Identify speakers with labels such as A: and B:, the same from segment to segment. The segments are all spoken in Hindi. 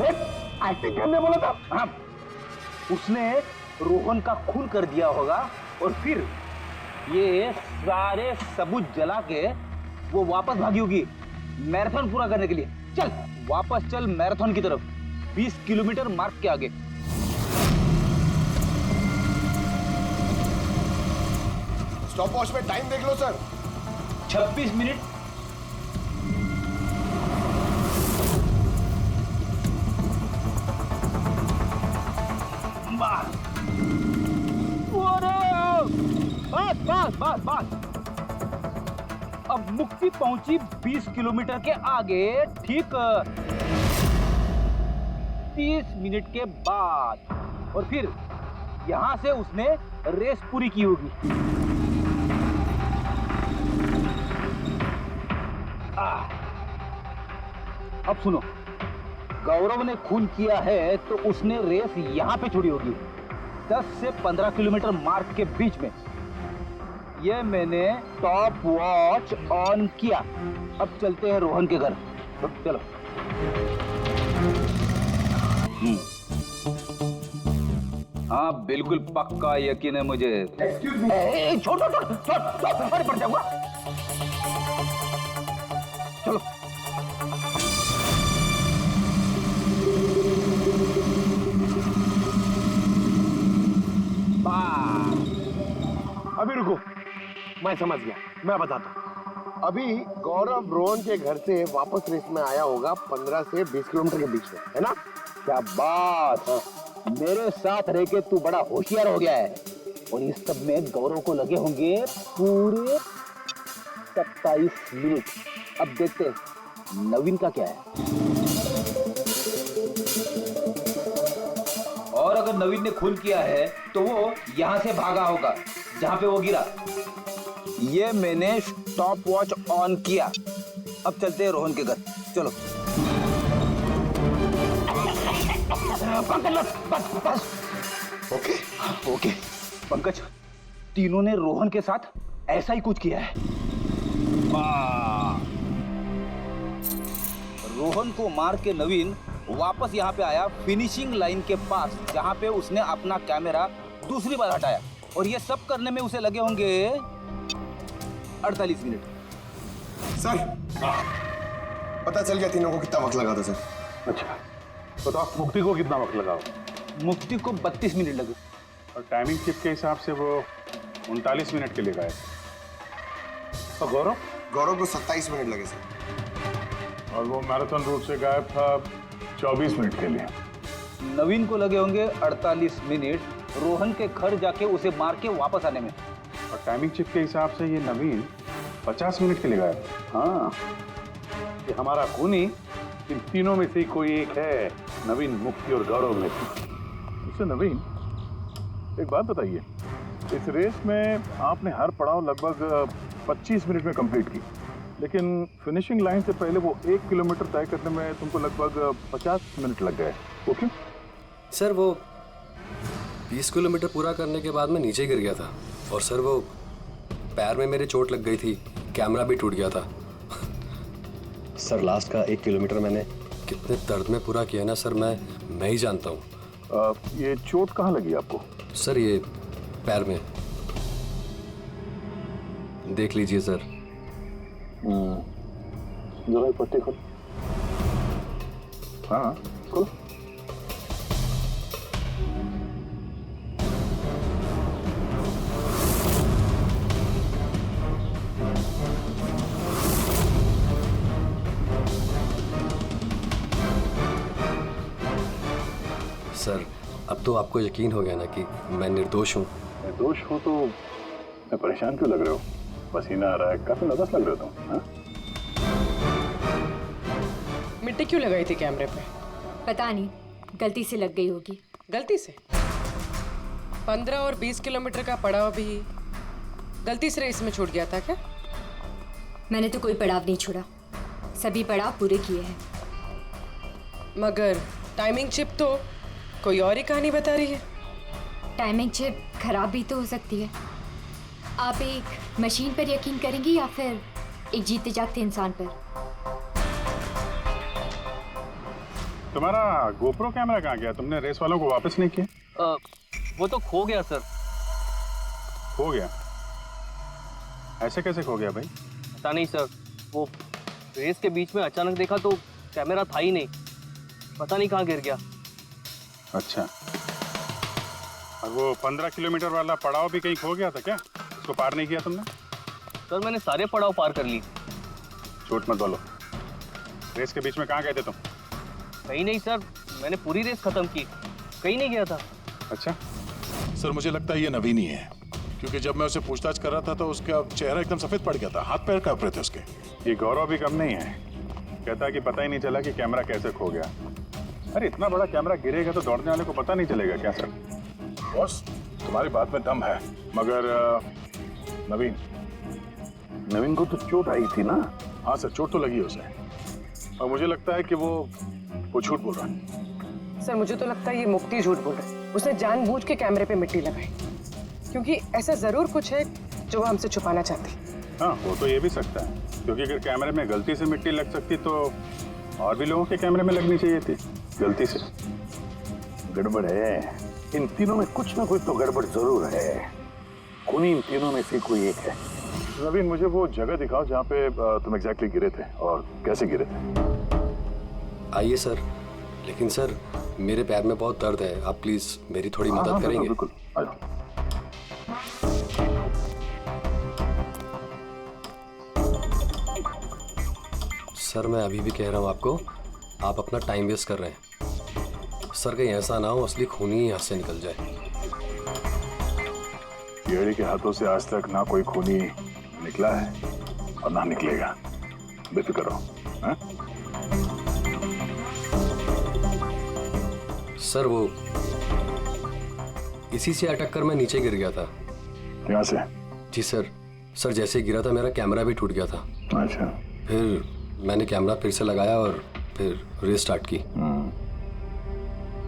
A: अरे एक्टिंग करने बोला था।
B: हाँ, उसने रोहन का खून कर दिया होगा और फिर ये सारे सबूत जला के वो वापस भागी होगी मैराथन पूरा करने के लिए। चल वापस चल मैराथन की तरफ, 20 किलोमीटर मार्ग के आगे।
A: स्टॉप वॉच में टाइम देख लो सर।
B: 26 मिनट। बस बस बस बस। अब मुक्ति पहुंची 20 किलोमीटर के आगे, ठीक 30 मिनट के बाद। और फिर यहां से उसने रेस पूरी की होगी। अब सुनो, गौरव ने खून किया है तो उसने रेस यहां पे छोड़ी होगी, 10 से 15 किलोमीटर मार्ग के बीच में। ये मैंने टॉप वॉच ऑन किया। अब चलते हैं रोहन के घर। चलो। हाँ बिल्कुल पक्का यकीन है मुझे।
A: Excuse me.
B: छोड़ छोड़ छोड़ छोड़, अरे पड़ जाऊंगा। चलो।
A: अभी रुको, मैं समझ गया, मैं बताता हूँ। अभी गौरव रोहन के घर से वापस रेस में आया होगा 15 से 20 किलोमीटर के बीच में, है ना?
B: क्या बात है, मेरे साथ रह के तू बड़ा होशियार हो गया है। और इस सब में गौरव को लगे होंगे पूरे 27 मिनट। अब देखते हैं नवीन का क्या है। और अगर नवीन ने खून किया है तो वो यहां से भागा होगा जहां पे वो गिरा। ये मैंने स्टॉप वॉच ऑन किया। अब चलते हैं रोहन के घर। चलो। बस बस।
A: ओके
B: ओके पंकज, तीनों ने रोहन के साथ ऐसा ही कुछ किया है। रोहन को मार के नवीन वापस यहाँ पे आया फिनिशिंग लाइन के पास, जहाँ पे उसने अपना कैमरा दूसरी बार हटाया। और ये सब करने में उसे लगे होंगे 48 मिनट।
A: सर, पता चल गया तीनों को कितना वक्त लगा था सर।
C: अच्छा, तो आप मुक्ति को कितना वक्त लगाओ?
B: मुक्ति को 32 मिनट लगे।
C: और टाइमिंग चिप के हिसाब से वो 39 मिनट के लिए गए। तो गौरव
A: को 27 मिनट लगे सर।
C: और वो मैराथन रूट से गायब था 24 मिनट के लिए।
B: नवीन को लगे होंगे 48 मिनट रोहन के घर जाके उसे मार के वापस आने में।
C: और टाइमिंग चिप के हिसाब से ये नवीन 50 मिनट के लिए गायब। हाँ, ये हमारा खूनी इन तीनों में से कोई एक है, नवीन, मुक्ति और गौरव में से। उससे नवीन, एक बात बताइए, इस रेस में आपने हर पड़ाव लगभग 25 मिनट में कंप्लीट की, लेकिन फिनिशिंग लाइन से पहले वो 1 किलोमीटर तय करने में तुमको लगभग 50 मिनट लग गए। वो क्यों?
D: सर वो 20 किलोमीटर पूरा करने के बाद मैं नीचे गिर गया था और सर वो पैर में मेरे चोट लग गई थी, कैमरा भी टूट गया था। सर लास्ट का 1 किलोमीटर मैंने कितने दर्द में पूरा किया ना सर, मैं ही जानता हूँ।
C: ये चोट कहाँ लगी आपको?
D: सर ये पैर में, देख लीजिए सर।
C: जरा एक पट्टी खोल। हाँ खोल।
D: सर अब तो आपको यकीन हो गया ना कि मैं निर्दोष हूँ।
C: निर्दोष हो तो मैं परेशान क्यों लग रहे हो? पसीना आ रहा है, काफी नर्वस लग रहे हो तुम। हाँ?
E: मिट्टी क्यों लगाई थी कैमरे पे?
F: पता नहीं, गलती से लग गई होगी।
E: गलती से? 15 और 20 किलोमीटर का पड़ाव भी गलती से रेस में छूट गया था क्या?
F: मैंने तो कोई पड़ाव नहीं छोड़ा, सभी पड़ाव पूरे किए हैं।
E: मगर टाइमिंग चिप तो कोई और ही कहानी बता रही है।
F: टाइमिंग चिप खराब भी तो हो सकती है। आप एक मशीन पर यकीन करेंगी या फिर एक जीते जागते इंसान पर?
C: तुम्हारा गोप्रो कैमरा कहाँ गया? तुमने रेस वालों को वापस नहीं किया?
G: वो तो खो गया सर।
C: खो गया? ऐसे कैसे खो गया भाई?
G: पता नहीं सर, वो रेस के बीच में अचानक देखा तो कैमरा था ही नहीं, पता नहीं कहाँ गिर गया।
C: अच्छा, और वो 15 किलोमीटर वाला पड़ाव भी कहीं खो गया था क्या? उसको पार नहीं किया तुमने?
G: सर मैंने सारे पड़ाव पार कर ली।
C: झूठ मत बोलो। रेस के बीच में कहाँ गए थे तुम?
G: कहीं नहीं सर, मैंने पूरी रेस खत्म की, कहीं नहीं गया था।
C: अच्छा,
H: सर मुझे लगता है ये नवीन ही है, क्योंकि जब मैं उसे पूछताछ कर रहा था तो उसका चेहरा एकदम सफेद पड़ गया था, हाथ पैर कांप रहे थे उसके।
C: ये गौरव भी कम नहीं है। कहता है कि पता ही नहीं चला कि कैमरा कैसे खो गया। अरे इतना बड़ा कैमरा गिरेगा तो दौड़ने वाले को पता नहीं चलेगा क्या सर?
H: बॉस तुम्हारी बात में दम है, मगर नवीन को तो चोट आई थी ना? हाँ सर, चोट तो लगी उसे, और मुझे लगता है कि वो झूठ बोल रहा है।
E: सर मुझे तो लगता है ये मुक्ति झूठ बोल रहा है। उसने जानबूझ के कैमरे पे मिट्टी लगाई, क्योंकि ऐसा जरूर कुछ है जो वो हमसे छुपाना चाहती है।
C: हाँ, वो तो ये भी सकता है, क्योंकि अगर कैमरे में गलती से मिट्टी लग सकती तो और भी लोगों के कैमरे में लगनी चाहिए थी गलती से।
H: गड़बड़ है, इन तीनों में कुछ ना कुछ तो गड़बड़ जरूर है। खूनी इन तीनों में से कोई एक है। नवीन, मुझे वो जगह दिखाओ जहाँ पे तुम एग्जैक्टली गिरे थे और कैसे गिरे थे।
D: आइए सर, लेकिन सर मेरे पैर में बहुत दर्द है, आप प्लीज मेरी थोड़ी मदद करेंगे?
H: बिल्कुल, आ जाओ।
D: सर मैं अभी भी कह रहा हूँ आपको, आप अपना टाइम वेस्ट कर रहे हैं। सर कहीं ऐसा ना हो असली खूनी ही हाथ से निकल जाए।
H: येड़ी के हाथों से आज तक ना कोई खूनी निकला है और ना निकलेगा, बेफिक्र रहो। हाँ?
D: सर वो इसी से अटक कर मैं नीचे गिर गया था।
H: यहाँ से?
D: जी सर, सर जैसे ही गिरा था मेरा कैमरा भी टूट गया था।
H: अच्छा,
D: फिर मैंने कैमरा फिर से लगाया और फिर रेस स्टार्ट की।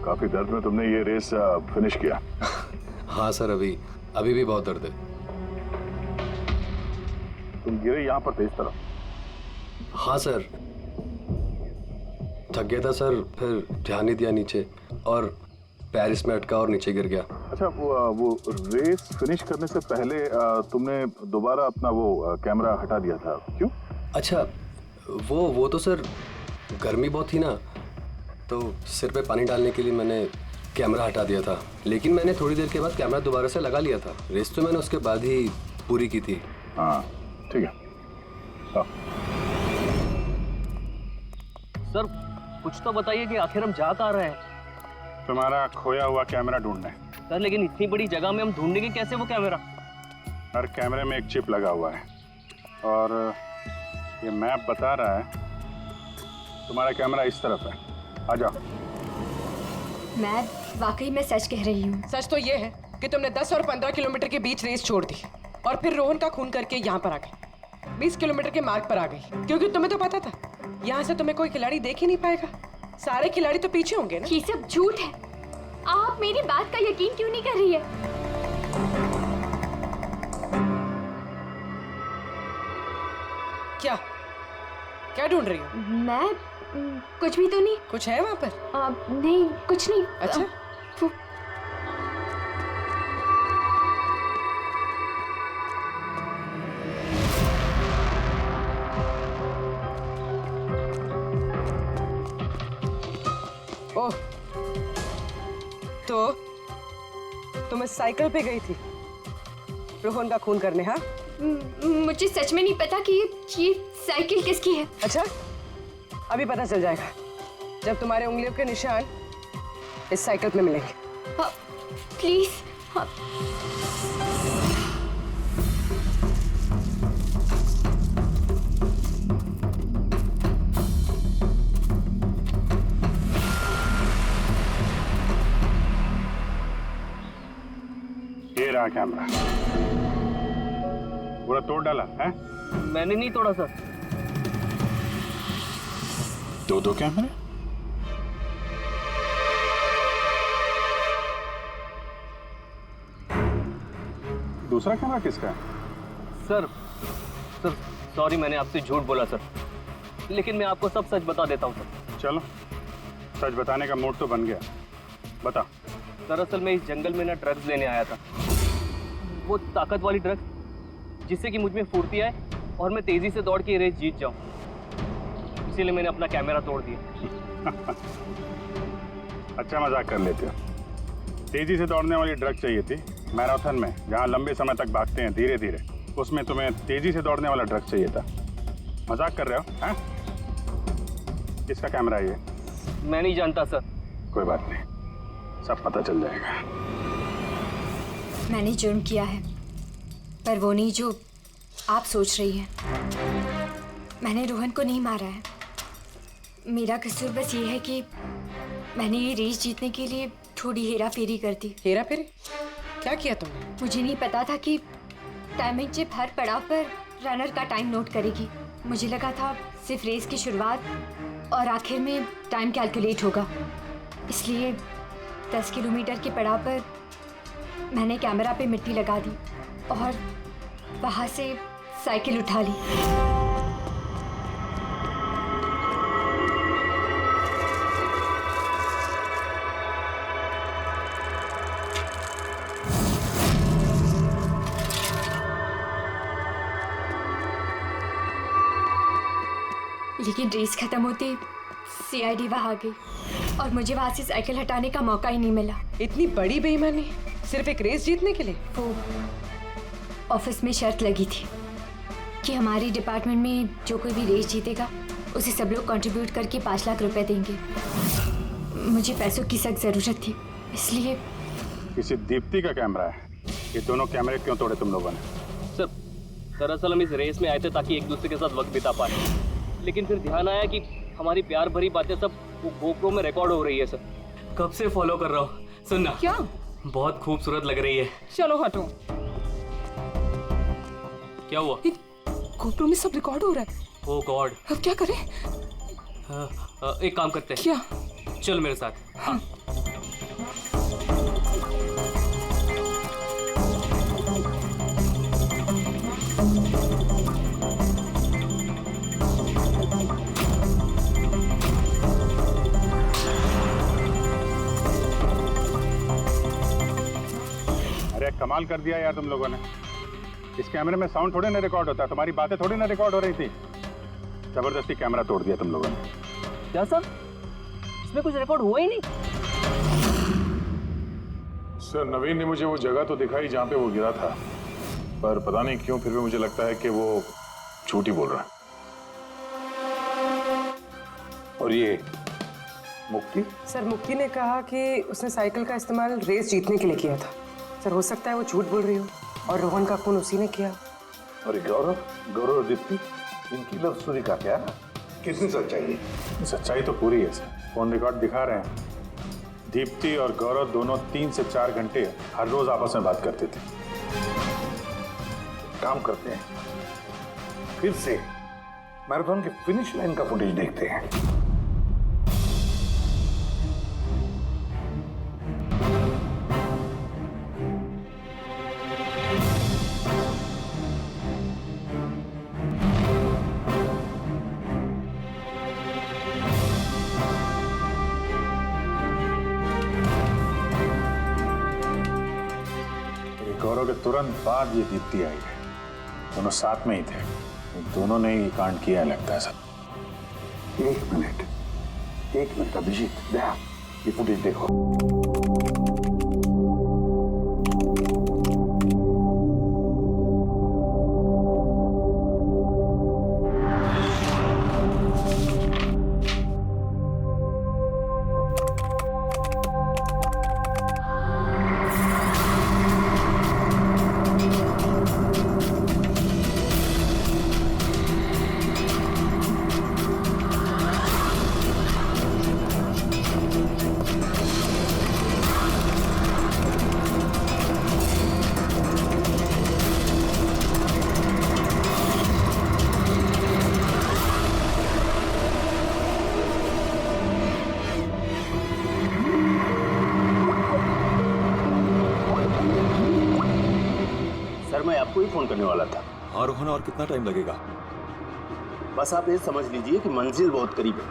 H: काफी दर्द में तुमने ये रेस फिनिश किया।
D: हाँ सर, अभी भी बहुत दर्द है।
H: तुम गिरे यहाँ पर तेज तरफ?
D: हाँ सर, थक गया था सर, फिर ध्यान नहीं दिया नीचे और पैर इसमें अटका और नीचे गिर गया।
H: अच्छा, वो रेस फिनिश करने से पहले तुमने दोबारा अपना वो कैमरा हटा दिया था, क्यों?
D: अच्छा, वो तो सर गर्मी बहुत थी ना, तो सिर पे पानी डालने के लिए मैंने कैमरा हटा दिया था, लेकिन मैंने थोड़ी देर के बाद कैमरा दोबारा से लगा लिया था। रेस तो मैंने उसके बाद ही पूरी की थी।
H: हाँ ठीक है। हाँ।
G: सर कुछ तो बताइए कि आखिर हम जा कहाँ रहे हैं?
C: तुम्हारा खोया हुआ कैमरा ढूंढने।
G: सर लेकिन इतनी बड़ी जगह में हम ढूंढेंगे कैसे वो कैमरा?
C: हर कैमरे में एक चिप लगा हुआ है और ये मैप बता रहा है तुम्हारा कैमरा इस तरफ है। आ जाओ।
F: मैं वाकई में सच कह रही हूँ।
E: सच तो ये है कि तुमने 10 और 15 किलोमीटर के बीच रेस छोड़ दी और फिर रोहन का खून करके यहाँ पर आ गई, 20 किलोमीटर के मार्ग पर आ गई, क्योंकि तुम्हें तो पता था यहाँ से तुम्हें कोई खिलाड़ी देख ही नहीं पाएगा। सारे खिलाड़ी तो पीछे होंगे ना।
F: ये सब झूठ है। आप मेरी बात का यकीन क्यों नहीं कर रही है?
E: क्या ढूंढ रही हो?
F: मैं कुछ भी तो नहीं।
E: कुछ है वहाँ पर?
F: नहीं, कुछ नहीं।
E: अच्छा, ओह, तो तुम इस साइकिल पे गई थी रोहन का खून करने? हाँ,
F: मुझे सच में नहीं पता कि ये साइकिल किसकी है।
E: अच्छा, अभी पता चल जाएगा जब तुम्हारे उंगलियों के निशान इस साइकिल पे मिलेंगे।
F: प्लीज।
C: ये रहा कैमरा। पूरा तोड़ डाला है?
G: मैंने नहीं तोड़ा सर।
H: दो कैमरे?
C: दूसरा कैमरा किसका है?
G: सर सॉरी, मैंने आपसे झूठ बोला सर, लेकिन मैं आपको सब सच बता देता हूँ सर।
C: चलो सच बताने का मूड तो बन गया, बता।
G: दरअसल मैं इस जंगल में ना ड्रग्स लेने आया था, वो ताकत वाली ड्रग्स जिससे कि मुझ में फुर्ती आए और मैं तेजी से दौड़ के ये रेस जीत जाऊं। इसीलिए मैंने अपना कैमरा तोड़ दिया।
C: अच्छा मजाक कर लेते हो। तेजी से दौड़ने वाली ड्रग चाहिए थी मैराथन में, जहाँ लंबे समय तक भागते हैं धीरे धीरे, उसमें तुम्हें तेजी से दौड़ने वाला ड्रग चाहिए था। मजाक कर रहे हो हैं? किसका कैमरा है ये?
G: मैं नहीं जानता सर।
C: कोई बात नहीं, सब पता चल जाएगा।
F: मैंने जुर्म किया है, पर वो नहीं जो आप सोच रही हैं। मैंने रोहन को नहीं मारा है। मेरा कसूर बस ये है कि मैंने ये रेस जीतने के लिए थोड़ी हेरा फेरी कर दी।
E: हेरा फेरी? क्या किया तुमने?
F: मुझे नहीं पता था कि टाइमिंग चिप हर पड़ाव पर रनर का टाइम नोट करेगी। मुझे लगा था सिर्फ रेस की शुरुआत और आखिर में टाइम कैलकुलेट होगा, इसलिए 10 किलोमीटर के पड़ाव पर मैंने कैमरा पे मिट्टी लगा दी और वहाँ से साइकिल उठा ली। लेकिन रेस खत्म होते सीआईडी वहां आ गई और मुझे वहां से साइकिल हटाने का मौका ही नहीं मिला।
E: इतनी बड़ी बेईमानी सिर्फ एक रेस जीतने के लिए?
F: वो ऑफिस में शर्त लगी थी कि हमारी डिपार्टमेंट में जो कोई भी रेस जीतेगा उसे सब लोग कंट्रीब्यूट करके 5 लाख रुपए देंगे। मुझे पैसों की सख्त जरूरत थी, इसलिए।
C: किसी दीप्ति का कैमरा है? ये दोनों कैमरे क्यों तोड़े तुम लोगों ने?
G: सर दरअसल हम इस रेस में आए थे ताकि एक दूसरे के साथ वक्त बिता पाए, लेकिन फिर ध्यान आया कि हमारी प्यार भरी बातें सब वो गोप्रो में रिकॉर्ड हो रही है सर।
I: कब से फॉलो कर रहा हूँ। सुनना,
E: क्या?
I: बहुत खूबसूरत लग रही है।
E: चलो हटो।
I: क्या हुआ?
E: गोप्रो में सब रिकॉर्ड हो रहा है।
I: ओह गॉड,
E: अब क्या करें?
I: एक काम करते हैं।
E: क्या?
I: चल मेरे साथ। हाँ।
C: कमाल कर दिया यार तुम लोगों ने। इस कैमरे में साउंड थोड़ी ना रिकॉर्ड होता, तुम्हारी बातें थोड़ी ना रिकॉर्ड हो रही थी। जबरदस्ती कैमरा तोड़ दिया तुम लोगों ने।
G: क्या सर? इसमें कुछ रिकॉर्ड हुआ ही नहीं।
H: सर नवीन ने मुझे वो जगह तो दिखाई जहाँ पे वो गिरा था, पर पता नहीं क्यों फिर भी मुझे लगता है कि वो झूठ ही बोल रहा है। और ये मुक्ति?
E: सर मुक्ति ने कहा कि उसने साइकिल का इस्तेमाल रेस जीतने के लिए किया था। सर हो सकता है वो झूठ बोल रही हो और रोहन का खून उसी ने किया।
H: और गौरव और दीप्ति, इनकी लव स्टोरी का क्या? कितनी सच्चाई है?
C: सच्चाई तो पूरी है सर, फोन रिकॉर्ड दिखा रहे हैं। दीप्ति और गौरव दोनों 3 से 4 घंटे हर रोज आपस में बात करते थे।
H: काम करते हैं, फिर से मैराथन की फिनिश लाइन का फुटेज देखते हैं।
C: गौरव के तुरंत बाद ये दीप्ति आई है, दोनों साथ में ही थे। दोनों ने ही कांड किया है लगता है सर।
H: एक मिनट अभिजीत, ये फुटेज देखो।
J: आपको ही फोन करने वाला था।
K: हाँ रोहन, और कितना टाइम लगेगा?
J: बस आप ये समझ लीजिए कि मंजिल बहुत करीब है।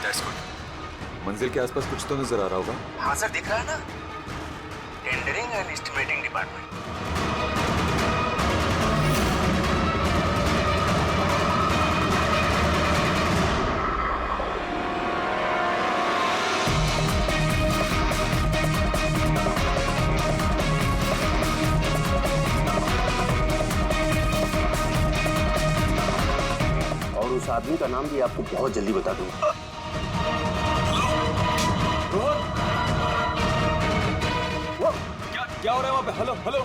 K: That's good. मंजिल के आसपास कुछ तो नजर आ रहा होगा।
A: हाँ सर, दिख रहा है ना, टेंडरिंग एंड एस्टिमेटिंग डिपार्टमेंट। और उस आदमी का नाम भी आपको बहुत जल्दी बता दूंगा।
K: क्या हो रहा है वहां पे? Hello hello.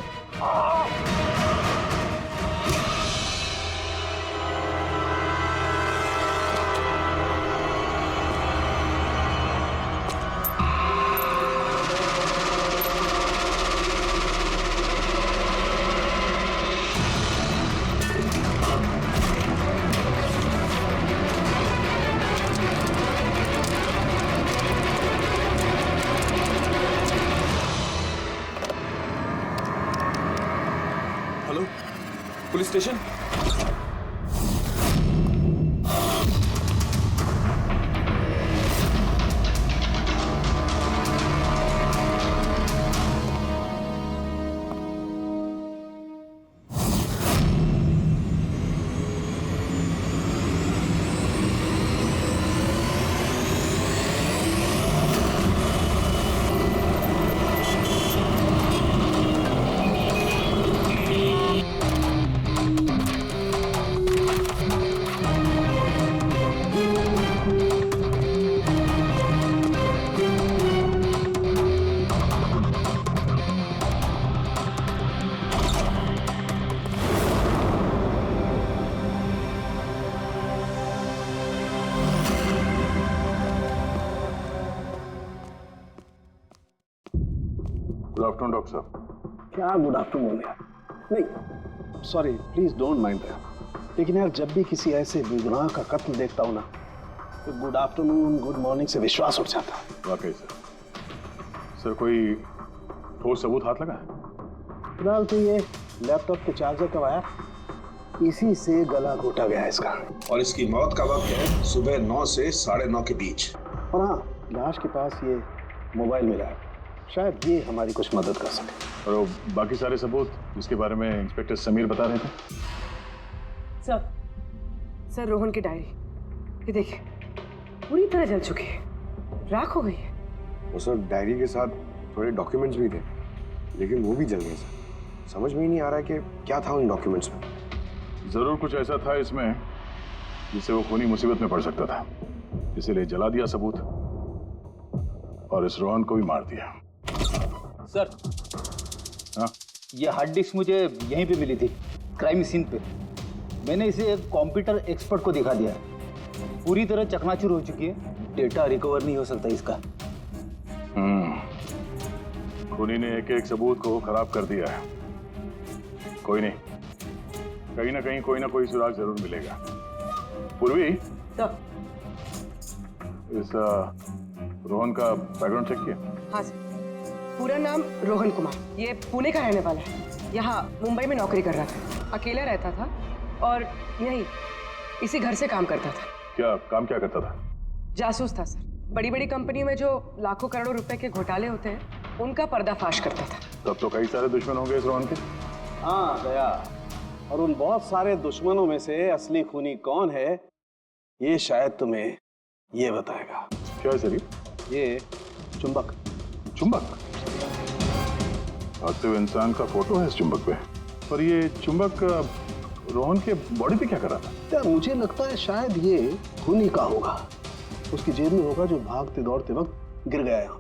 K: Hello, police station.
C: Good afternoon doctor साहब।
J: क्या गुड आफ्टरनून यार? नहीं sorry, please don't mind that, लेकिन यार जब भी किसी ऐसे बेगुनाह का कत्ल देखता हूँ ना, तो गुड आफ्टरनून गुड मॉर्निंग से विश्वास उठ जाता है।
C: वाकई सर, कोई ठोस सबूत हाथ लगा है?
J: फिलहाल तो ये लैपटॉप के चार्जर का वायर, इसी से गला घोटा गया है इसका।
L: और इसकी मौत का वक्त है सुबह 9 से 9:30 के बीच।
J: और हाँ, लाश के पास ये मोबाइल मिला है, शायद ये हमारी कुछ मदद कर सके।
C: और वो बाकी सारे सबूत जिसके बारे में इंस्पेक्टर समीर बता रहे थे?
E: सर रोहन की डायरी, ये देखिए पूरी तरह जल चुकी है, राख हो गई है।
A: वो सर डायरी के साथ थोड़े डॉक्यूमेंट्स भी थे, लेकिन वो भी जल गए सर। समझ में ही नहीं आ रहा है कि क्या था उन डॉक्यूमेंट्स में।
C: जरूर कुछ ऐसा था इसमें जिससे वो खूनी मुसीबत में पड़ सकता था, इसीलिए जला दिया सबूत और इस रोहन को भी मार दिया।
B: सर,
C: हाँ?
B: ये हार्ड डिस्क मुझे यहीं पे मिली थी, क्राइम सीन पे। मैंने इसे एक कंप्यूटर एक्सपर्ट को दिखा दिया, पूरी तरह चकनाचूर हो चुकी है, डेटा रिकवर नहीं हो सकता इसका।
C: खूनी ने एक एक सबूत को खराब कर दिया है। कोई नहीं, कहीं ना कहीं कोई ना कोई सुराग जरूर मिलेगा। पूर्वी, इस रोहन का बैकग्राउंड चेक किया?
E: हाँ सर, पूरा नाम रोहन कुमार, ये पुणे का रहने वाला है, यहाँ मुंबई में नौकरी कर रहा था, अकेला रहता था और यही इसी घर से काम करता था।
C: क्या काम क्या करता था?
E: जासूस था सर, बड़ी बड़ी कंपनी में जो लाखों करोड़ों रुपए के घोटाले होते हैं उनका पर्दाफाश करता था।
C: तब तो कई सारे दुश्मन होंगे इस रोहन के।
J: हाँ गया, और उन बहुत सारे दुश्मनों में से असली खूनी कौन है ये शायद तुम्हें ये बताएगा।
C: क्या है सर
J: ये चुंबक।
C: चुंबक? आते हुए इंसान का फोटो है इस चुंबक पे, पर ये चुंबक रोहन के बॉडी पे क्या कर रहा था?
J: क्या मुझे लगता है शायद ये खूनी का होगा, उसकी जेब में होगा जो भागते दौड़ते वक्त गिर गया यहाँ।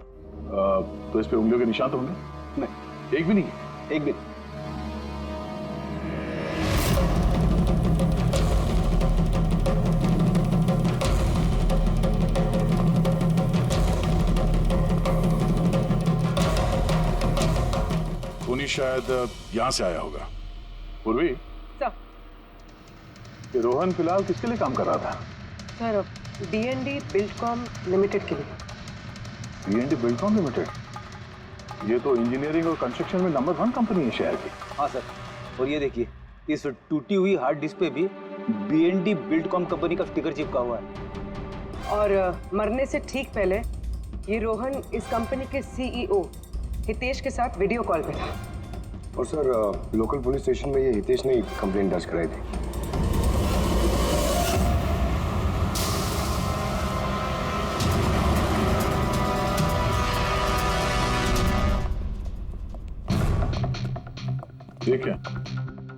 C: तो इस पे उंगलियों के निशान तो होंगे?
J: नहीं,
C: एक भी नहीं।
J: एक भी।
C: खूनी शायद यहाँ से आया होगा। पूर्वी, ये रोहन फिलहाल किसके लिए काम कर रहा था?
E: सर D&D बिल्डकॉम लिमिटेड के लिए।
C: D&D Buildcom limited? ये तो इंजीनियरिंग और कंस्ट्रक्शन में नंबर 1 कंपनी है शहर की।
B: हाँ सर, और ये देखिए इस टूटी हुई हार्ड डिस्क पे भी B&D बिल्डकॉम कंपनी का स्टिकर चिपका हुआ है।
E: और मरने से ठीक पहले ये रोहन इस कंपनी के सीईओ हितेश के साथ वीडियो कॉल पे था।
A: और सर लोकल पुलिस स्टेशन में ये हितेश ने कंप्लेंट दर्ज कराई थी।
H: ये क्या?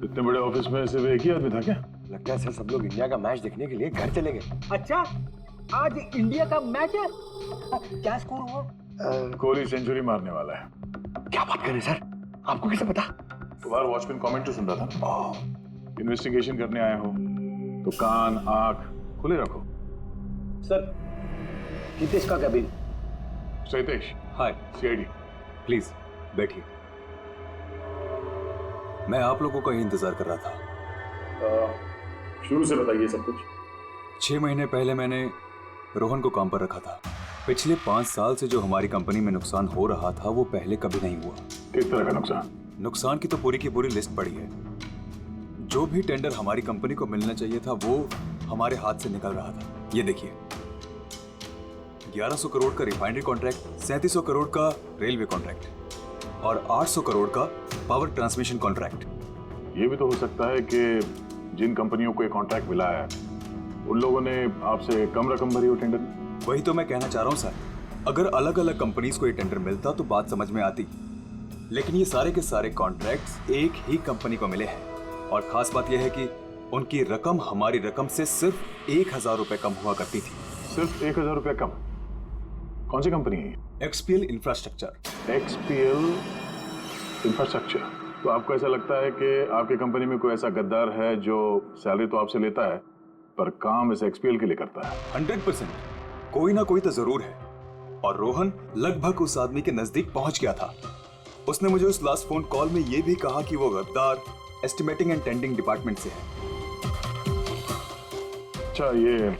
H: इतने बड़े ऑफिस में सिर्फ एक ही आदमी था क्या?
A: लगता है सर सब लोग इंडिया का मैच देखने के लिए घर चले गए।
B: अच्छा, आज इंडिया का मैच है। क्या स्कोर हुआ?
H: कोहली सेंचुरी मारने वाला है।
A: क्या बात कर रहे हैं सर? आपको कैसे पता?
H: तुम्हारा वॉचमैन कमेंट्री सुन रहा था। इन्वेस्टिगेशन करने आए हो तो कान आंख खुले रखो।
J: सर, हितेश का cabin.
H: Hitesh,
M: hi
H: CID.
M: Please बैठिए। मैं आप लोगों का ही इंतजार कर रहा था।
H: शुरू से बताइए सब कुछ।
M: 6 महीने पहले मैंने रोहन को काम पर रखा था। पिछले 5 साल से जो हमारी कंपनी में नुकसान हो रहा था वो पहले कभी नहीं हुआ।
H: किस तरह का नुकसान?
M: नुकसान की तो पूरी की पूरी लिस्ट पड़ी है। जो भी टेंडर हमारी कंपनी को मिलना चाहिए था वो हमारे हाथ से निकल रहा था। ये देखिए, 1100 करोड़ का रिफाइनरी कॉन्ट्रैक्ट, 3700 करोड़ का रेलवे कॉन्ट्रैक्ट और 800 करोड़ का पावर ट्रांसमिशन कॉन्ट्रैक्ट।
H: ये भी तो हो सकता है कि जिन कंपनियों को ये कॉन्ट्रैक्ट मिला है उन लोगों ने आपसे कम रकम भरी हो टेंडर में।
M: वही तो मैं कहना चाह रहा हूँ सर। अगर अलग अलग कंपनीज को ये टेंडर मिलता तो बात समझ में आती, लेकिन ये सारे के सारे कॉन्ट्रैक्ट्स एक ही कंपनी को मिले हैं। और खास बात यह है कि उनकी रकम हमारी रकम से सिर्फ 1000 रुपए कम हुआ करती थी।
H: सिर्फ 1000 रुपए कम? कौन सी कंपनी है?
M: एक्सपीएल इंफ्रास्ट्रक्चर।
H: एक्सपीएल इंफ्रास्ट्रक्चर। तो आपको ऐसा लगता है कि आपकी कंपनी में कोई ऐसा गद्दार है जो सैलरी तो आपसे लेता है पर काम इस एक्सपीएल के लिए करता है?
M: 100% कोई ना कोई तो जरूर है। और रोहन लगभग उस आदमी के नजदीक पहुंच गया था। उसने मुझे उस लास्ट फोन कॉल में यह भी कहा कि वो गद्दार एस्टिमेटिंग एंड टेंडिंग डिपार्टमेंट से है।
H: अच्छा, ये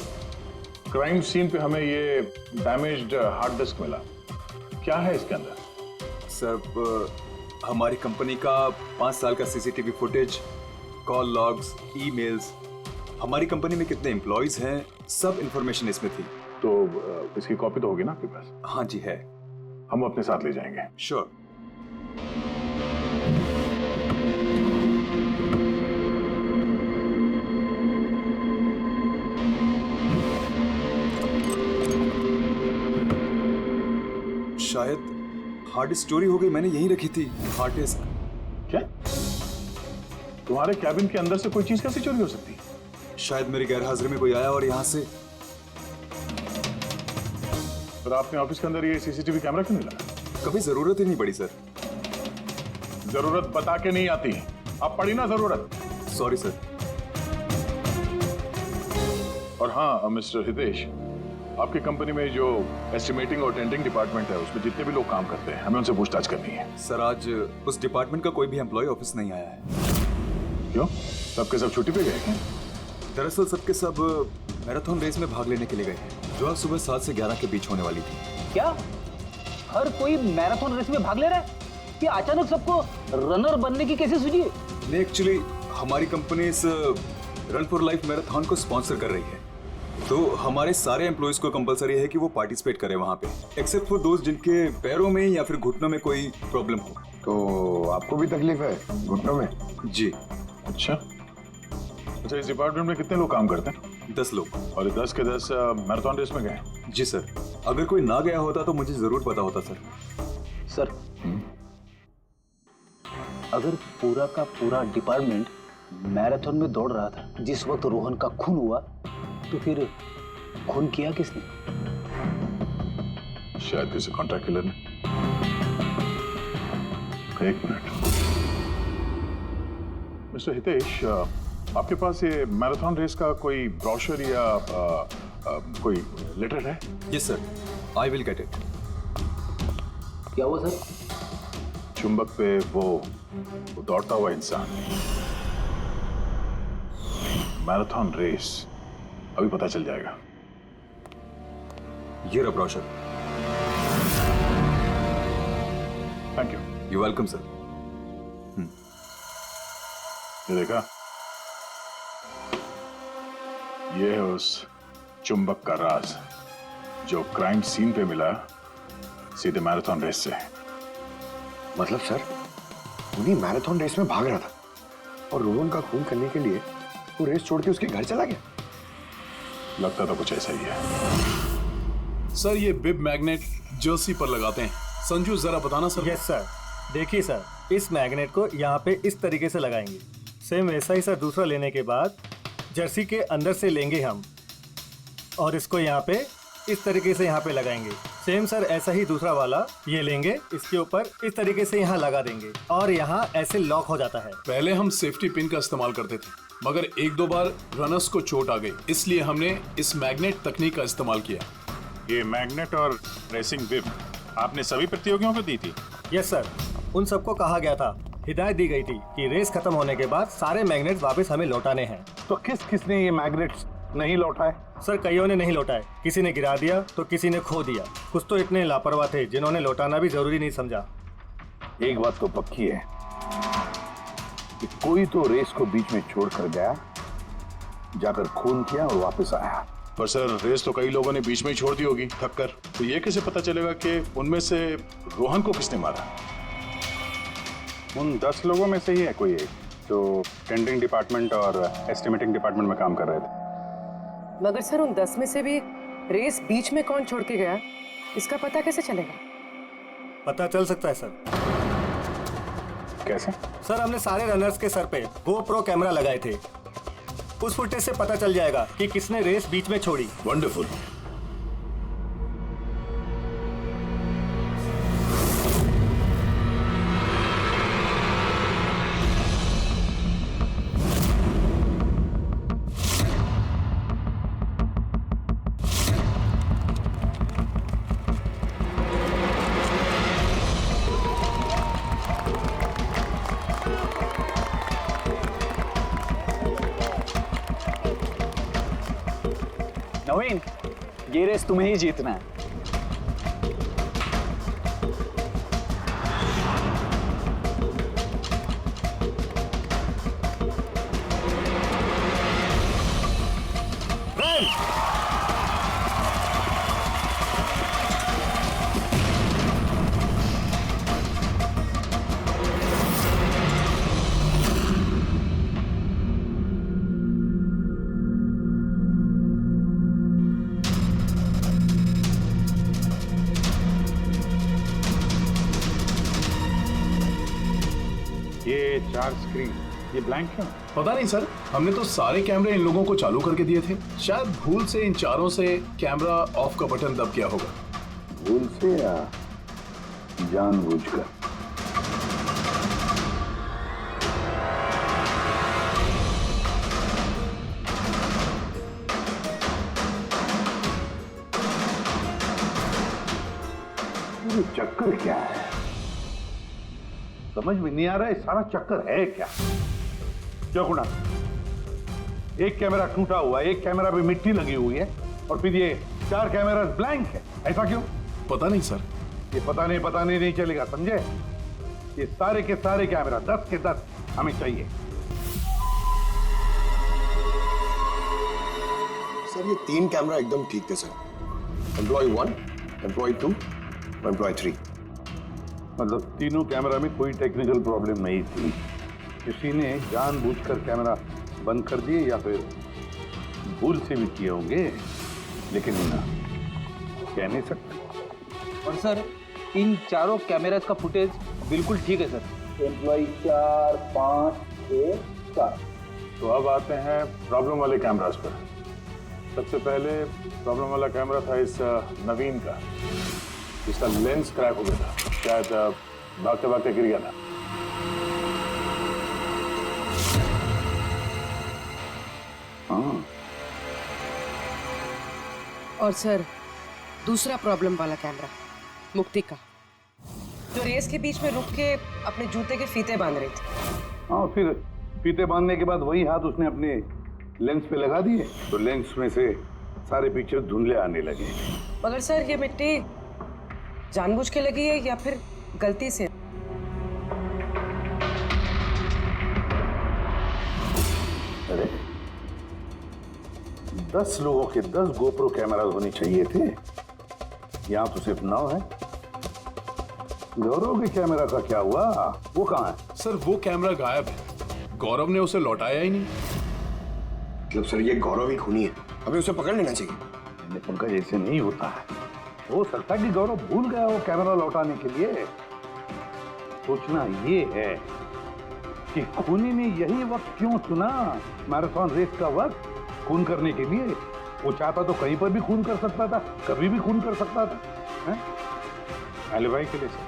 H: क्राइम सीन पे हमें ये डैमेज्ड हार्ड डिस्क मिला, क्या है इसके अंदर?
M: सर, हमारी कंपनी का 5 साल का CCTV footage, call logs, emails, हमारी कंपनी में कितने एम्प्लॉइज हैं, सब इंफॉर्मेशन इसमें थी।
H: तो इसकी कॉपी तो होगी ना आपके पास?
M: हाँ जी है।
H: हम अपने साथ ले जाएंगे।
M: श्योर। शायद हार्ड स्टोरी हो गई, मैंने यहीं रखी थी हार्ड डिस्क।
H: क्या? तुम्हारे कैबिन के अंदर से कोई चीज कैसे चोरी हो सकती है?
M: शायद मेरी गैरहाजिरी में कोई आया और यहाँ से।
H: पर आपने ऑफिस के अंदर ये सीसीटीवी कैमरा क्यों नहीं लगा?
M: कभी जरूरत ही नहीं पड़ी सर।
H: जरूरत बता के नहीं आती, अब पड़ी ना जरूरत।
M: Sorry sir.
H: और हाँ मिस्टर हितेश, आपकी कंपनी में जो एस्टिमेटिंग और टेंडरिंग डिपार्टमेंट है उसमें जितने भी लोग काम करते हैं हमें उनसे पूछताछ करनी है।
M: सर, आज उस डिपार्टमेंट का कोई भी एम्प्लॉय ऑफिस नहीं आया है।
H: क्यों? सबके सब छुट्टी पे गए क्या?
M: दरअसल सबके सब मैराथन रेस में भाग लेने के लिए गए हैं जो आज सुबह 7 से 11 के बीच होने वाली थी।
B: क्या हर कोई मैराथन रेस में भाग ले रहा है? कि अचानक सबको रनर बनने की कैसे सूझी?
M: नहीं, एक्चुअली हमारी कंपनी इस रन फॉर लाइफ मैराथन को स्पॉन्सर कर रही है, तो हमारे सारे एम्प्लॉइज को कंपलसरी है कि वो पार्टिसिपेट करें वहाँ पे, एक्सेप्ट फॉर दोस्त जिनके पैरों में या फिर घुटनों में कोई प्रॉब्लम हो।
A: तो आपको भी तकलीफ है घुटनों में?
M: जी।
H: अच्छा, इस डिपार्टमेंट में कितने लोग काम करते हैं?
M: 10 लोग।
H: और 10 के 10 मैराथन रेस में गए?
M: जी सर। अगर कोई ना गया होता तो मुझे जरूर पता होता सर।
B: सर, अगर पूरा का पूरा डिपार्टमेंट मैराथन में दौड़ रहा था जिस वक्त रोहन का खून हुआ, तो फिर खून किया किसने?
H: शायद किसी कॉन्ट्रैक्ट किलर ने। एक मिनट मिस्टर हितेश, आपके पास ये मैराथन रेस का कोई ब्रोशर या कोई लेटर है?
M: Yes sir, I will get it.
B: क्या हुआ सर?
H: चुंबक पे वो दौड़ता हुआ इंसान, मैराथन रेस, अभी पता चल जाएगा।
M: ये रहा brochure.
H: Thank you.
M: You welcome sir.
H: ये देखा, ये है उस चुंबक का राज जो क्राइम सीन पे मिला
L: सीधे मैराथन रेस से।
A: मतलब सर, उन्हीं मैराथन रेस में भाग रहा था और रोहन का खून करने के लिए वो रेस छोड़ के उसके घर चला गया।
L: लगता तो कुछ ऐसा ही है।
C: सर ये बिब मैग्नेट जर्सी पर लगाते हैं। संजू जरा बताना सर।
N: Yes sir. देखिए सर, इस मैग्नेट को यहाँ पे इस तरीके से लगाएंगे। सेम वैसा ही सर दूसरा लेने के बाद जर्सी के अंदर से लेंगे हम और इसको यहाँ पे इस तरीके से यहाँ पे लगाएंगे। सेम सर ऐसा ही दूसरा वाला ये लेंगे, इसके ऊपर इस तरीके से यहाँ लगा देंगे और यहाँ ऐसे लॉक हो जाता है।
C: पहले हम सेफ्टी पिन का इस्तेमाल करते थे, मगर एक दो बार रनर्स को चोट आ गई, इसलिए हमने इस मैग्नेट तकनीक का इस्तेमाल किया।
L: ये मैग्नेट और रेसिंग बिब आपने सभी प्रतियोगियों को दी थी?
N: यस सर, उन सबको कहा गया था, हिदायत दी गई थी कि रेस खत्म होने के बाद सारे मैग्नेट वापस हमें लौटाने हैं।
C: तो किसने ये मैग्नेट्स नहीं लौटाए?
N: सर कईयों ने नहीं लौटाए, किसी ने गिरा दिया तो किसी ने खो दिया। कुछ तो इतने लापरवाह थे जिन्होंने लौटाना भी जरूरी नहीं समझा।
H: एक बात तो पक्की है कि कोई तो रेस को बीच में छोड़कर गया, जाकर खून किया और वापस आया।
L: पर सर रेस तो कई लोगों ने बीच में ही छोड़ दी होगी थक कर, तो ये कैसे पता चलेगा कि उनमें से रोहन को किसने मारा?
C: उन 10 लोगों में से ही है कोई एक जो टेंडरिंग डिपार्टमेंट और एस्टिमेटिंग डिपार्टमेंट में काम कर रहे थे।
E: मगर सर उन 10 में से भी रेस बीच में कौन छोड़ के गया, इसका पता कैसे चलेगा?
N: पता चल सकता है सर।
C: कैसे?
N: सर हमने सारे रनर्स के सर पे GoPro कैमरा लगाए थे, उस फुटेज से पता चल जाएगा कि किसने रेस बीच में छोड़ी।
L: वंडरफुल।
B: नवीन, ये रेस तुम्हें ही जीतना है।
L: ये 4 स्क्रीन, ये ब्लैंक क्यों?
C: पता नहीं सर, हमने तो सारे कैमरे इन लोगों को चालू करके दिए थे। शायद भूल से इन चारों से कैमरा ऑफ का बटन दब गया होगा।
H: भूल से या जानबूझकर? ये चक्कर क्या है? समझ में नहीं आ रहा है, सारा चक्कर है क्या?
C: जोगुणा, एक कैमरा टूटा हुआ है, एक कैमरा पे मिट्टी लगी हुई है और फिर ये 4 कैमरा ब्लैंक है, ऐसा क्यों? पता नहीं सर। ये पता नहीं चलेगा, समझे? ये सारे के सारे कैमरा 10 के 10 हमें चाहिए।
A: सर ये 3 कैमरा एकदम ठीक थे सर। Employ 1, employ 2, employ 3।
C: मतलब तीनों कैमरा में कोई टेक्निकल प्रॉब्लम नहीं थी, किसी ने जानबूझकर कैमरा बंद कर दिए या फिर भूल से भी किए होंगे, लेकिन कह नहीं सकते।
B: और सर इन चारों कैमरास का फुटेज बिल्कुल ठीक है सर। एम्प्लॉय 4, 5, 6, 7।
C: तो अब आते हैं प्रॉब्लम वाले कैमरास पर। सबसे पहले प्रॉब्लम वाला कैमरा था इस नवीन का, जिसका लेंस क्रैक हो गया था, शायद भागते भागते गिर गया था।
H: हाँ।
E: और सर दूसरा प्रॉब्लम वाला कैमरा मुक्ति का, जो रेस के बीच में रुक के अपने जूते के फीते बांध रही थी।
C: हाँ, फिर फीते बांधने के बाद वही हाथ उसने अपने लेंस पे लगा दिए, तो लेंस में से सारे पिक्चर धुंधले आने लगे।
E: मगर सर ये मिट्टी जानबूझ के लगी है या फिर गलती से?
H: अरे 10 लोगों के 10 GoPro कैमरा होने चाहिए थे, यहाँ तो सिर्फ 9 है। गौरव के कैमरा का क्या हुआ? वो कहाँ है?
L: सर वो कैमरा गायब है, गौरव ने उसे लौटाया ही नहीं।
A: मतलब सर ये गौरव ही खूनी है, हमें उसे पकड़ लेना चाहिए।
H: नहीं पंकज, ऐसे नहीं होता है। हो सकता है कि गौरव भूल गया वो कैमरा लौटाने के लिए। सोचना ये है कि खूनी ने यही वक्त क्यों चुना, मैराथन रेस का वक्त खून करने के लिए। वो चाहता तो कहीं पर भी खून कर सकता था, कभी भी खून कर सकता था।
C: एलिबाई के लिए सर,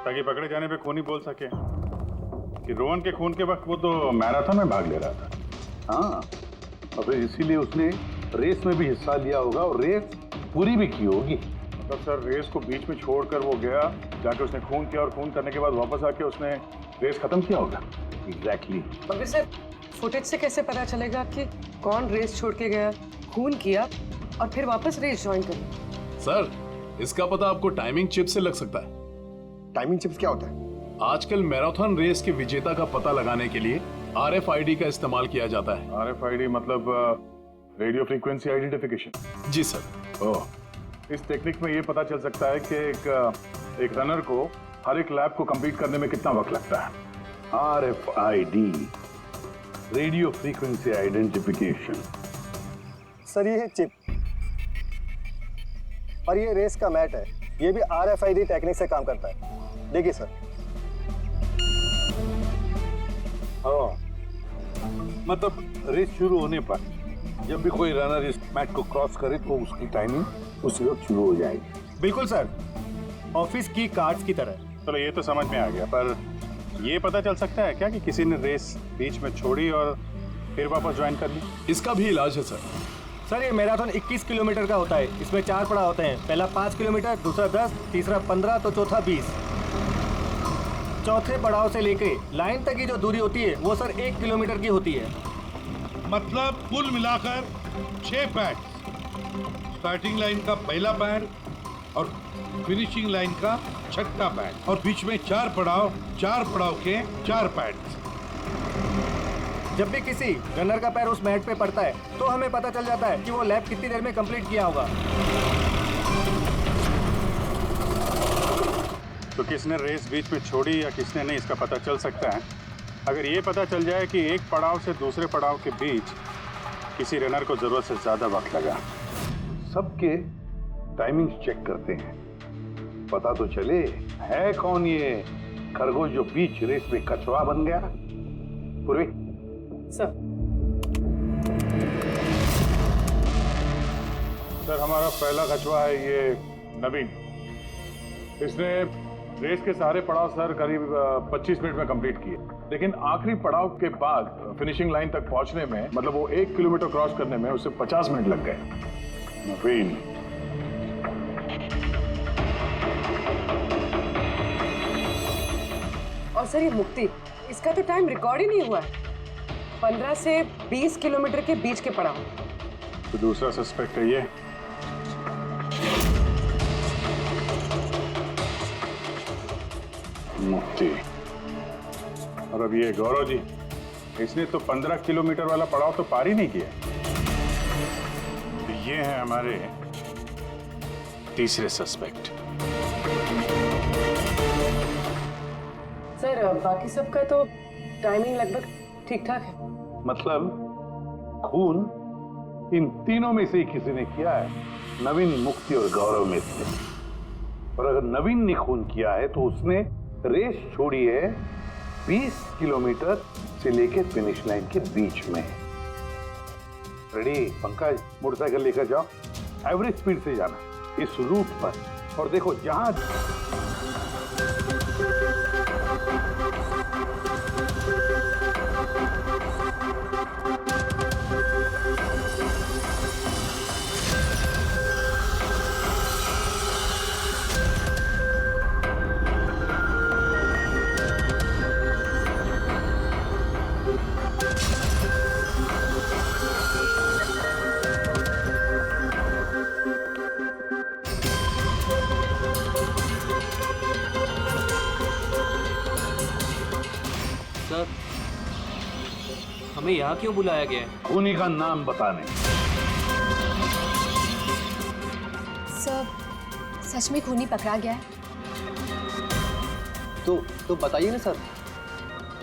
C: ताकि पकड़े जाने पे खूनी बोल सके कि रोहन के खून के वक्त वो तो मैराथन में भाग ले रहा था।
H: हाँ, और फिर इसीलिए उसने रेस में भी हिस्सा लिया होगा और रेस पूरी भी की होगी।
C: मतलब सर रेस को बीच में छोड़कर वो गया, जाके उसने खून किया और खून करने के बाद वापस आके उसने रेस खत्म किया होगा।
H: एग्जैक्टली।
E: मगर सर फुटेज से कैसे पता चलेगा कि कौन रेस छोड़ के गया, खून किया और फिर वापस रेस ज्वाइन कर?
L: सर इसका पता आपको टाइमिंग चिप से लग सकता है।
A: टाइमिंग चिप्स क्या होता है?
L: आजकल मैराथन रेस के विजेता का पता लगाने के लिए RFID का इस्तेमाल किया जाता है।
C: RFID मतलब रेडियो फ्रीक्वेंसी आइडेंटिफिकेशन।
L: जी सर।
C: ओह, इस टेक्निक में ये पता चल सकता है कि एक रनर को हर एक लैप को कंप्लीट करने में कितना वक्त लगता है।
H: RFID, radio frequency identification.
N: Sir ये है चिप और ये रेस का मैट है, ये भी RFID टेक्निक से काम करता है। देखिए सर।
H: हाँ, मतलब रेस शुरू होने पर जब भी कोई रनर इस मैट को क्रॉस करे तो उसकी टाइमिंग उसी वक्त शुरू हो जाएगी।
N: बिल्कुल सर, ऑफिस की कार्ड्स की तरह।
C: चलो ये तो समझ में आ गया, पर ये पता चल सकता है क्या कि किसी ने रेस बीच में छोड़ी और फिर वापस ज्वाइन कर ली?
L: इसका भी इलाज है सर।
N: सर ये मैराथन 21 किलोमीटर का होता है। इसमें 4 पड़ाव होते हैं, पहला 5 किलोमीटर, दूसरा 10, तीसरा 15 तो चौथा 20। चौथे पड़ाव से लेके लाइन तक की जो दूरी होती है वो सर 1 किलोमीटर की होती है।
O: मतलब कुल मिलाकर 6 पैड, स्टार्टिंग लाइन का पहला पैड और फिनिशिंग लाइन का छठा पैड, और बीच में 4 पड़ाव के 4 पैड।
N: जब भी किसी रनर का पैर उस मैट पे पड़ता है तो हमें पता चल जाता है कि वो लैप कितनी देर में कंप्लीट किया होगा।
C: तो किसने रेस बीच में छोड़ी या किसने नहीं, इसका पता चल सकता है अगर ये पता चल जाए कि एक पड़ाव से दूसरे पड़ाव के बीच किसी रनर को जरूरत से ज्यादा वक्त लगा।
H: सबके टाइमिंग चेक करते हैं, पता तो चले है कौन ये खरगोश जो बीच रेस में कछुआ बन गया। पूर्वी
E: सर।
C: सर हमारा पहला कछुआ है ये नवीन। इसने रेस के सारे पड़ाव सर करीब 25 मिनट में कंप्लीट किए, लेकिन आखिरी पड़ाव के बाद फिनिशिंग लाइन तक पहुंचने में, मतलब वो 1 किलोमीटर क्रॉस करने में उसे 50 मिनट लग गए। नवीन
E: और सर ये मुक्ति, इसका तो टाइम रिकॉर्ड ही नहीं हुआ है। 15 से 20 किलोमीटर के बीच के पड़ाव।
C: तो दूसरा सस्पेक्ट है ये। मुक्ति। और अब ये गौरव जी, इसने तो 15 किलोमीटर वाला पड़ाव तो पार ही नहीं किया। तो ये है हमारे तीसरे सस्पेक्ट।
E: सर बाकी सबका तो टाइमिंग लगभग ठीक ठाक है।
H: मतलब खून इन तीनों में से ही किसी ने किया है, नवीन, मुक्ति और गौरव में से। और अगर नवीन ने खून किया है तो उसने रेस छोड़ी है 20 किलोमीटर से लेकर फिनिश लाइन के बीच में। रेडी पंकज, मोटरसाइकिल लेकर जाओ, एवरेज स्पीड से जाना इस रूट पर, और देखो जहां
I: सर हमें यहाँ क्यों बुलाया गया है?
H: खूनी का नाम बताने।
F: सच में खूनी पकड़ा गया है?
D: तो बताइए ना सर,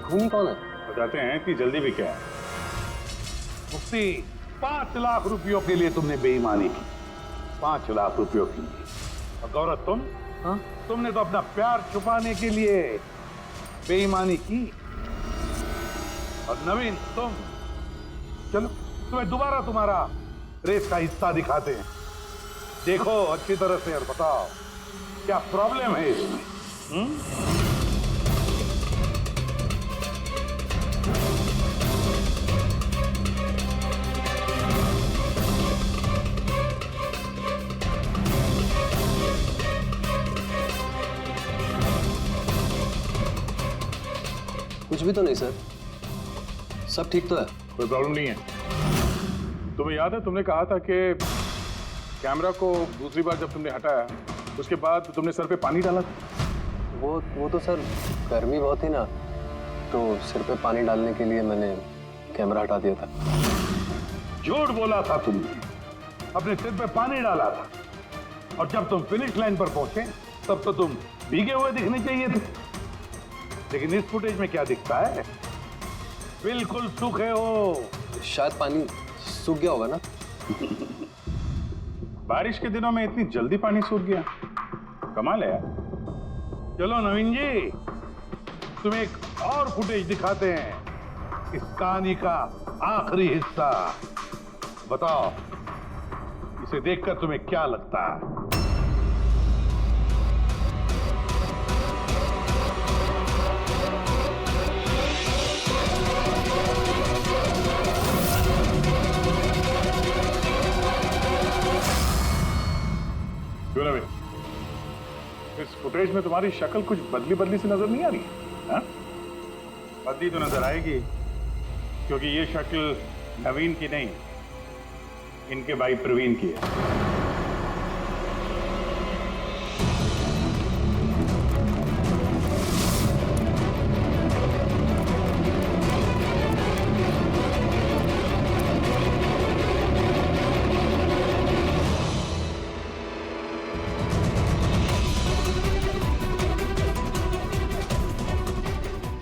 D: खूनी कौन है?
C: बताते हैं कि जल्दी भी क्या है। मुफ्ती, 5 लाख रुपयों के लिए तुमने बेईमानी की, 5 लाख रुपयों की। और गौरव तुम? हाँ? तुमने तो अपना प्यार छुपाने के लिए बेईमानी की। और नवीन तुम, चलो तुम्हें दोबारा तुम्हारा रेस का हिस्सा दिखाते हैं। देखो अच्छी तरह से और बताओ क्या प्रॉब्लम है इसमें।
D: कुछ भी तो नहीं सर, सब ठीक तो है।
C: कोई प्रॉब्लम नहीं है। तुम्हें याद है तुमने कहा था कि कैमरा को दूसरी बार जब तुमने हटाया उसके बाद तुमने सर पे पानी डाला था?
D: वो तो सर गर्मी बहुत थी ना, तो सिर पे पानी डालने के लिए मैंने कैमरा हटा दिया था।
C: झूठ बोला था तुमने, अपने सिर पे पानी डाला था। और जब तुम फिनिश लाइन पर पहुंचे तब तो तुम भीगे हुए दिखने चाहिए थे, लेकिन इस फुटेज में क्या दिखता है? बिल्कुल सूखे हो।
D: शायद पानी सूख गया होगा ना।
C: बारिश के दिनों में इतनी जल्दी पानी सूख गया, कमाल है यार। चलो नवीन जी, तुम्हें एक और फुटेज दिखाते हैं, इस कहानी का आखिरी हिस्सा। बताओ इसे देखकर तुम्हें क्या लगता है? क्यों नवीन, इस फुटेज में तुम्हारी शक्ल कुछ बदली बदली सी नजर नहीं आ रही है? बदली तो नजर आएगी, क्योंकि ये शक्ल नवीन की नहीं, इनके भाई प्रवीण की है।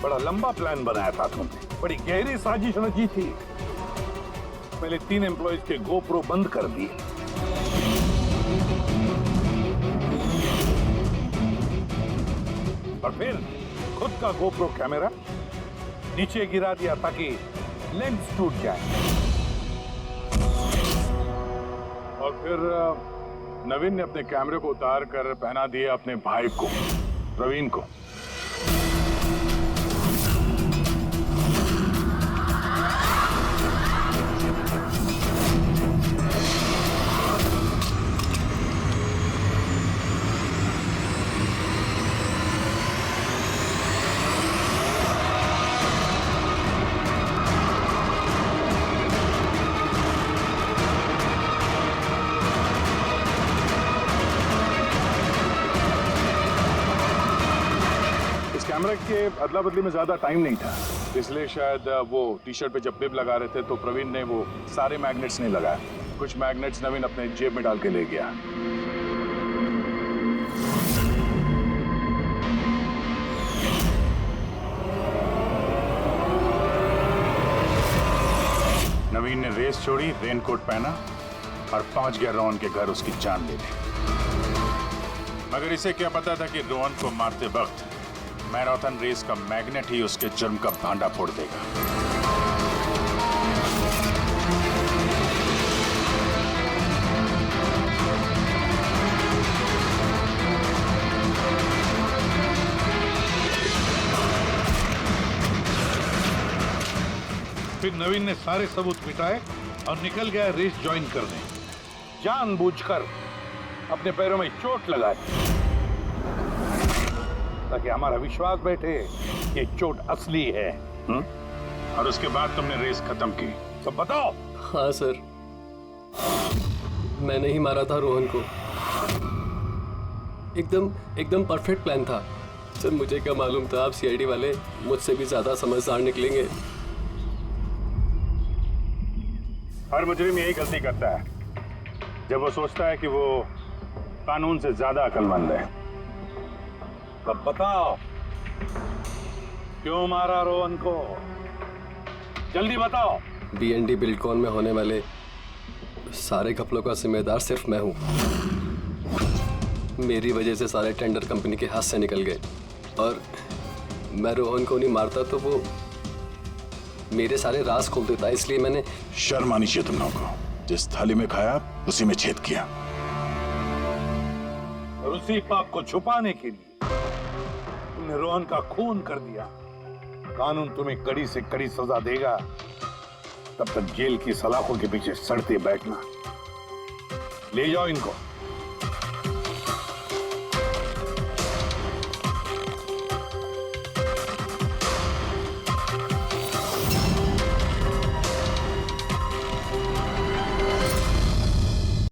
C: बड़ा लंबा प्लान बनाया था तुमने, बड़ी गहरी साजिश रची थी। पहले 3 एम्प्लॉइज के गोप्रो बंद कर दिए, और फिर खुद का गोप्रो कैमरा नीचे गिरा दिया ताकि लेंस टूट जाए। और फिर नवीन ने अपने कैमरे को उतार कर पहना दिया अपने भाई को, प्रवीण को। कैमरा के अदला बदली में ज्यादा टाइम नहीं था, इसलिए शायद वो टी शर्ट पे जब बिब लगा रहे थे तो प्रवीण ने वो सारे मैग्नेट्स नहीं लगाए। कुछ मैग्नेट्स नवीन अपने जेब में डाल के ले गया। नवीन ने रेस छोड़ी, रेनकोट पहना और पहुंच गया रोहन के घर उसकी जान लेने। मगर इसे क्या पता था कि रोहन को मारते वक्त मैराथन रेस का मैग्नेट ही उसके जुर्म का भांडा फोड़ देगा। फिर नवीन ने सारे सबूत मिटाए और निकल गया रेस ज्वाइन करने, जानबूझकर अपने पैरों में चोट लगाई ताकि हमारा विश्वास बैठे कि चोट असली है। और उसके बाद तुमने रेस खत्म की, तो बताओ।
D: हाँ सर, मैंने ही मारा था रोहन को। एकदम परफेक्ट प्लान था सर। मुझे क्या मालूम था आप सीआईडी वाले मुझसे भी ज्यादा समझदार निकलेंगे।
C: हर मुजरिम यही गलती करता है, जब वो सोचता है कि वो कानून से ज्यादा अक्लमंद है। तब बताओ क्यों मारा रोहन को? जल्दी बताओ।
D: BND बिल्डकॉन में होने वाले सारे घपलों का जिम्मेदार सिर्फ मैं हूं। मेरी वजह से सारे टेंडर कंपनी के हाथ से निकल गए और मैं रोहन को नहीं मारता तो वो मेरे सारे राज खोल देता, इसलिए मैंने।
L: शर्म आनी चाहिए तुम लोगों को। जिस थाली में खाया उसी में छेद किया।
C: और उसी पाप को छुपाने के लिए तुमने रोहन का खून कर दिया। कानून तुम्हें कड़ी से कड़ी सजा देगा। तब तक जेल की सलाखों के पीछे सड़ते बैठना। ले जाओ इनको।